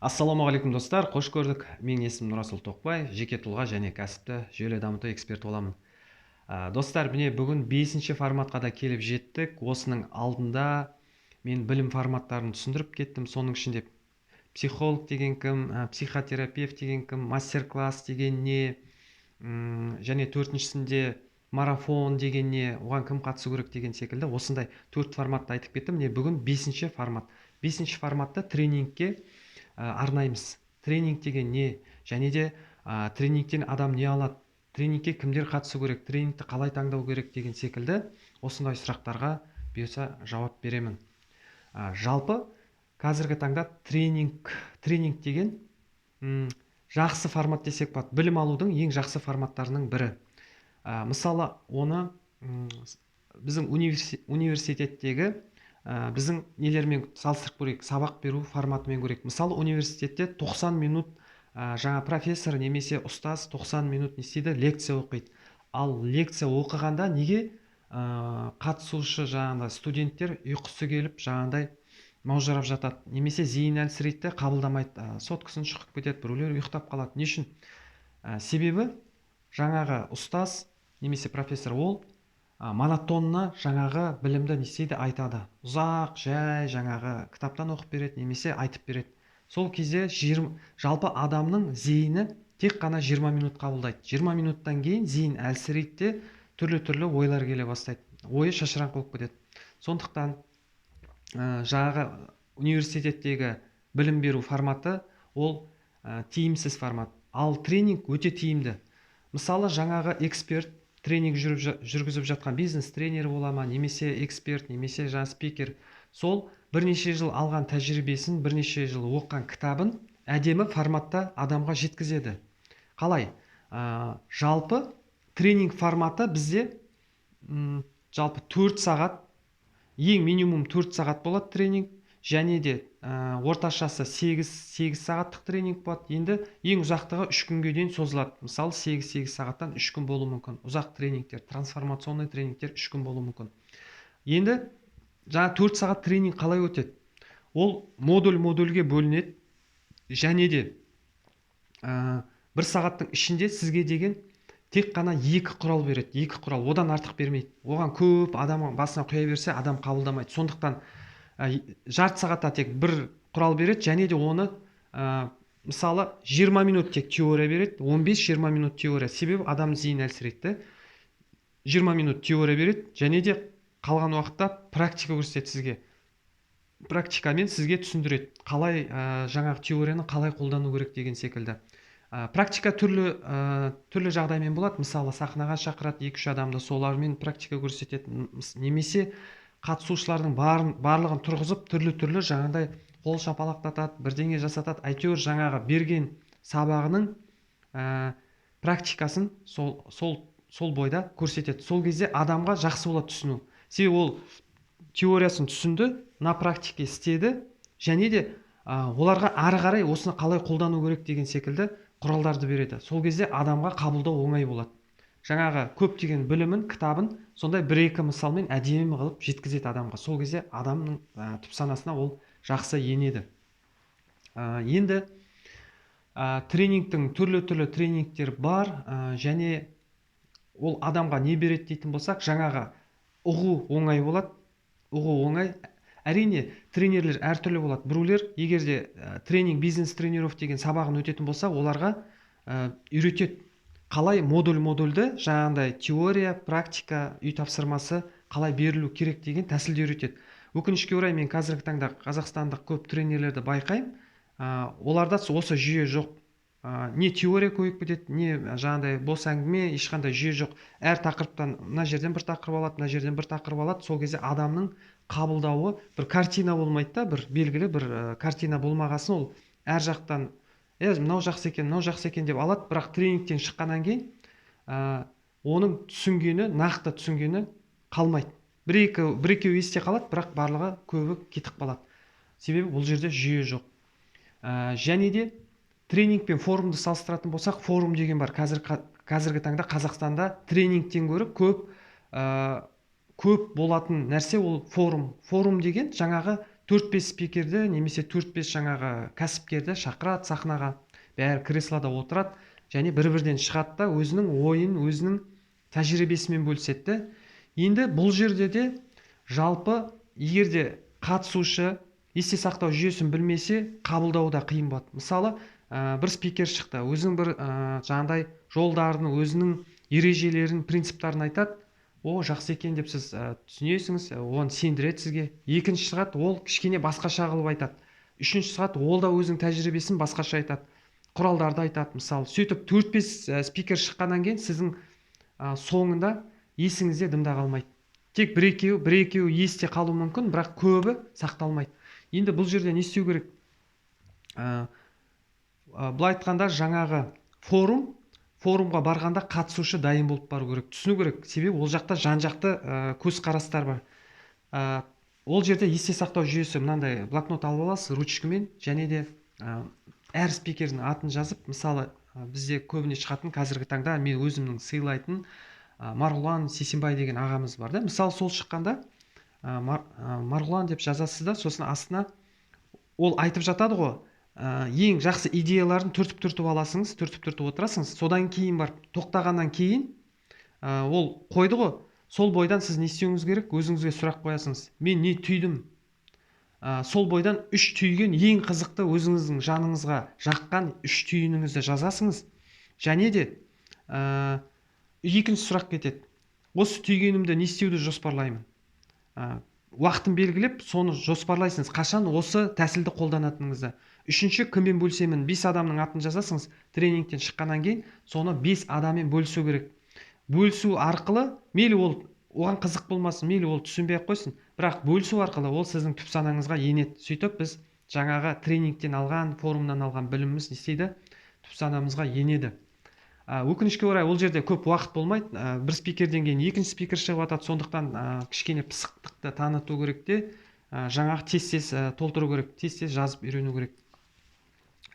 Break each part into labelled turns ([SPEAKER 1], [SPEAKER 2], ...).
[SPEAKER 1] Ассалаумағалейкум достар, қош көрдік. Менің есімім Нұрасыл Тоқбай, жеке тұлға және кәсіпті жүйелі дамыту эксперті боламын. Достар, міне бүгін 5-ші форматқа да келіп жеттік. Осының алдында мен білім форматтарын түсіндіріп кеттім. Соның ішінде психолог деген кім, психотерапевт деген кім, мастер-класс деген не, және төртіншісінде марафон деген не, оған кім қатысу керек деген секілді осындай 4 форматты айтып кеттім. Міне бүгін 5-ші формат. 5-ші форматта тренингке арнаймыз. Тренинг деген не, және де тренингтен адам не алады, тренингке кімдер қатысу керек, тренингті қалай таңдау керек деген секілді осындай сұрақтарға бұйырса жауап беремін. Жалпы қазіргі таңда тренинг деген жақсы формат десек болады. Білім алудың ең жақсы форматтарының бірі. Мысалы оны біздің университеттегі біздің нелермен салыстырып көрейік, сабақ беру форматымен көрейік. Мысалы университетте 90 минут жаңа профессор немесе ұстаз 90 минут не істейді, лекция оқиды. Ал лекция оқығанда неге қатысушы жаңағындай студенттер ұйқысы келіп жаңағындай маужырап жатады, немесе зейін әлсірейді, қабылдамайды, соткасын шұқып кетеді, біреулер ұйықтап қалады. Не үшін? Себебі жаңағы ұстаз немесе профессор ол монотонны жаңағы білімді не істейді, айтады. Ұзақ жай жаңағы кітаптан оқып береді немесе айтып береді. Сол кезде жалпы адамның зейіні тек қана 20 минут қабылдайды. 20 минуттан кейін зейін әлсірейді де түрлі ойлар келе бастайды. Ойы шашыраңқы болып кетеді. Сондықтан жаңағы университеттегі білім беру форматы ол тиімсіз формат. Ал тренинг өте тиімді. Мысалы жаңағы эксперт тренинг жүргізіп жатқан бизнес тренері бола ма, немесе эксперт, немесе жаңа спикер, сол бірнеше жыл алған тәжірибесін, бірнеше жыл оқыған кітабын әдемі форматта адамға жеткізеді. Қалай? Жалпы тренинг форматы бізде жалпы 4 сағат, ең минимум 4 сағат болады тренинг, және де орташасы 8 сағаттық тренинг болады. Енді ең ұзақтығы 3 күнге дейін созылады. Мысалы 8 сағаттан 3 күн болуы мүмкін. Ұзақ тренингтер, трансформационный тренингтер 3 күн болуы мүмкін. Енді жаңа 4 сағат тренинг қалай өтеді? Ол модульге бөлінеді, және де 1 сағаттың ішінде сізге деген тек қана 2 құрал береді. 2 құрал, одан артық бермейді. Оған көп адам басына құя берсе, адам қабылдамайды. Сондықтан жарты сағатта тек 1 құрал береді, және де оны мысалы 20 минут тек теория береді, 15-20 минут теория. Себебі адам зейін әлсірейді. 20 минут теория береді, және де қалған уақытта практика көрсетеді сізге. Практикамен сізге түсіндіреді, қалай жаңағы теорияны қалай қолдану керек деген секілді. Практика түрлі жағдаймен болады. Мысалы сахнаға шақырады 2-3 адамды, солармен практика көрсетеді, немесе қатысушылардың барлығын тұрғызып түрлі жаңағыдай қол шапалақтатады, бірдеңе жасатады. Әйтеуір жаңағы берген сабағының практикасын сол бойда көрсетеді. Сол кезде адамға жақсы болады түсіну. Себебі ол теориясын түсінді, на практике істеді, және де оларға ары қарай осыны қалай қолдану керек деген секілді құралдарды береді. Сол кезде адамға қабылдау оңай болады. Жаңағы көптеген білімін, кітабын сондай 1-2 мысалмен әдемі қылып жеткізеді адамға. Сол кезде адамның түп санасына ол жақсы енеді. Енді тренингтің түрлі тренингтер бар, және ол адамға не береді дейтін болсақ, жаңағы ұғу оңай болады. Ұғу оңай. Әрине, тренерлер әртүрлі болады. Біреулер егер де тренинг бизнес тренеров деген сабағын өтетін болса, оларға үйретеді. Қалай модульді жаңағындай теория, практика, үй тапсырмасы қалай берілу керек деген тәсілді үйретеді. Өкінішке орай мен қазіргі таңда қазақстандық көп тренерлерді байқаймын. Оларда осы жүйе жоқ. Не теория көйіп кетеді, не жаңағындай бос әңгіме, ешқандай жүйе жоқ. Әр тақырыптан мына жерден бір тақырып алады, мына жерден бір тақырып алады. Сол кезде адамның қабылдауы бір картина болмайды да, бір белгілі бір картина болмағасын ол әр жақтан мынау жақсы екен деп алады, бірақ тренингтен шыққаннан кейін оның нақты түсінгені қалмайды. Бір-екеу есте қалады, бірақ барлығы көбі кетіп қалады. Себебі бұл жерде жүйе жоқ. Және де тренинг пен форумды салыстыратын болсақ, форум деген бар. Қазіргі таңда Қазақстанда тренингтен гөрі көп болатын нәрсе ол форум. Форум деген жаңағы 4-5 спикерді немесе 4-5 жаңағы кәсіпкерді шақырады сахнаға, бәрі креслода отырады және бір-бірден шығады да өзінің ойын, өзінің тәжірибесімен бөліседі. Енді бұл жерде де жалпы егер де қатысушы есте сақтау жүйесін білмесе, қабылдау да қиын болады. Мысалы, бір спикер шықты, өзінің бір жаңағыдай жолдарын, өзінің ережелерін, принциптарын айтады. О, жақсы екен деп сіз түсінесіңіз, оны сендіреді сізге. Екінші шығады, ол кішкене басқаша қылып айтады. Үшінші шығады, ол да өзінің тәжірибесін басқаша айтады, құралдарды айтады. Мысалы, сөйтіп 4-5 спикер шыққаннан кейін сіздің соңында есіңізде дымда қалмайды. Тек бір-екеуі есте қалуы мүмкін, бірақ көбі сақталмайды. Енді бұл жерде не істеу керек? Былай айтқанда, жаңағы форумға барғанда қатысушы дайын болып бару керек, түсіну керек. Себебі ол жақта жан-жақты көзқарастар бар. Ол жерде есте сақтау жүйесі мынандай блокнот алып аласыз ручкамен, және де әр спикердің атын жазып, мысалы, бізде көбіне шығатын қазіргі таңда мен өзімнің сыйлайтын Марғұлан Сейсенбай деген ағамыз бар да. Мысалы, сол шыққанда Марғұлан деп жазасыз да, сосын астына ол айтып жатады ғой, ең жақсы идеяларын түртіп аласыңыз, түртіп отырасыңыз. Содан кейін барып тоқтағаннан кейін ол қойды ғой, сол бойдан сіз не істеуіңіз керек? Өзіңізге сұрақ қоясыңыз. Мен не түйдім? Сол бойдан 3 түйген ең қызықты өзіңіздің жаныңызға жаққан 3 түйініңізді жазасыңыз. Және де екінші сұрақ кетеді. Осы түйгенімді не істеуді жоспарлаймын? Уақытын белгілеп, соны жоспарлайсыңыз. Қашан осы тәсілді қолданатыныңызды. Үшінші, кіммен бөлісемін? 5 адамның атын жазасыңыз. Тренингтен шыққаннан кейін соны 5 адаммен бөлісу керек. Бөлісу арқылы, мейлі ол оған қызық болмасын, мейлі ол түсінбей ақ қойсын, бірақ бөлісу арқылы ол сіздің түп санаңызға енеді. Сөйтіп біз жаңағы тренингтен алған, форумнан алған біліміміз не істейді? Түп санамызға енеді. Өкінішке орай ол жерде көп уақыт болмайды. Бір спикерден кейін екінші спикер шығып жатады, сондықтан кішкене пысықтықты таныту керек те, жаңағы тез толтыру керек, тез жазып үйрену керек.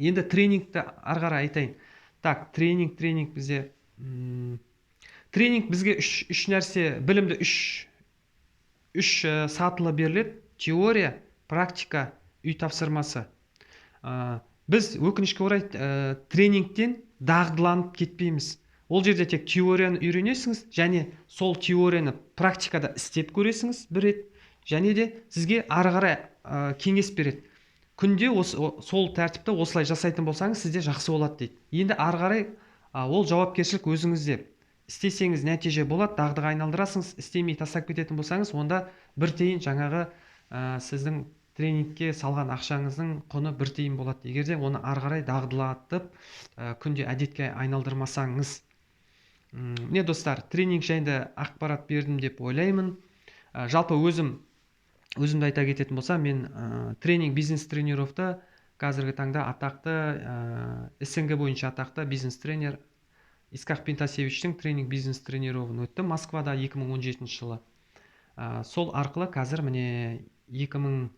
[SPEAKER 1] Енді тренингті ары қарай айтайын. Так, тренинг бізде тренинг бізге үш нәрсе, білімді үш сатылы беріледі: теория, практика, үй тапсырмасы. Біз өкінішке орай тренингтен дағдыланып кетпейміз. Ол жерде тек теорияны үйренесіңіз, және сол теорияны практикада істеп көресіңіз бір рет, және де сізге ары қарай кеңес береді. Күнде сол тәртіпті осылай жасайтын болсаңыз, сізде жақсы болады дейді. Енді ары қарай ол жауапкершілік өзіңізде. Істесеңіз нәтиже болады, дағдыға айналдырасыңыз. Істемей тастап кететін болсаңыз, онда бір тиын жаңағы сіздің тренингке салған ақшаңыздың құны бір тиын болады. Егер де оны ары қарай дағдылатып, күнде әдетке айналдырмасаңыз. Міне достар, тренинг жайында ақпарат бердім деп ойлаймын. Жалпы өзімді айта кететін болса, мен тренинг бизнес тренировты қазіргі таңда атақты, СНГ бойынша атақты бизнес тренер Исқақ Пентасевичтің тренинг бизнес тренировын өтті Москвада 2017 жылы. Сол арқылы қазір міне 2015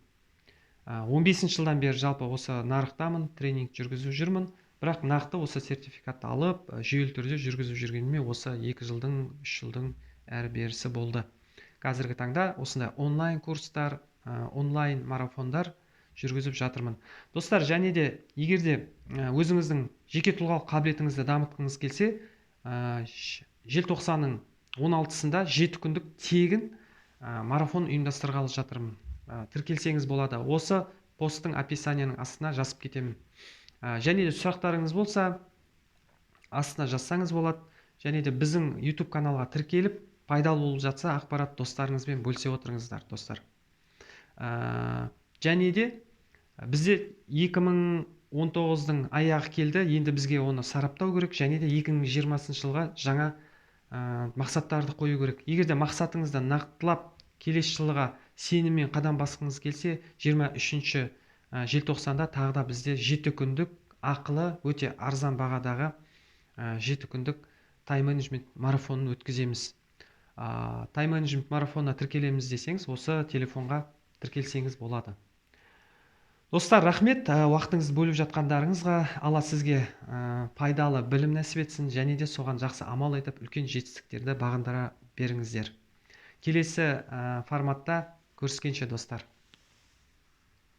[SPEAKER 1] жылдан бері жалпы осы нарықтамын, тренинг жүргізіп жүрмін. Бірақ нақты осы сертификатты алып, жүйелі түрде жүргізіп жүргеніме осы 2 жылдың, 3 жылдың әрі берісі болды. Қазіргі таңда осындай онлайн курстар, онлайн марафондар жүргізіп жатырмын. Достар, және де егер де өзіңіздің жеке тұлғалық қабілетіңізді дамытқыңыз келсе, желтоқсанның 16-сында 7 күндік тегін марафон ұйымдастырғалы жатырмын. Тіркелсеңіз болады. Осы посттың описанияның астына жазып кетемін. Және де сұрақтарыңыз болса, астына жазсаңыз болады. Және де біздің YouTube каналға тіркеліп, пайдалы болып жатса, ақпарат достарыңызбен бөлісе отырыңыздар, достар. Және де бізде 2019-дың аяғы келді, енді бізге оны сараптау керек, және де 2020 жылға жаңа мақсаттарды қою керек. Егер де мақсатыңызды нақтылап, келесі жылға сеніммен қадам басқыңыз келсе, 23 желтоқсанда тағы да бізде 7 күндік ақылы, өте арзан бағадағы 7 күндік тайм-менеджмент марафонын өткіземіз. Тайм-менеджмент марафонына тіркелеміз десеңіз, осы телефонға тіркелсеңіз болады. Достар, рахмет уақытыңызды бөліп жатқандарыңызға. Алла сізге пайдалы білім нәсіп етсін, және де соған жақсы амал етіп, үлкен жетістіктерді бағындыра беріңіздер. Келесі форматта көріскенше достар.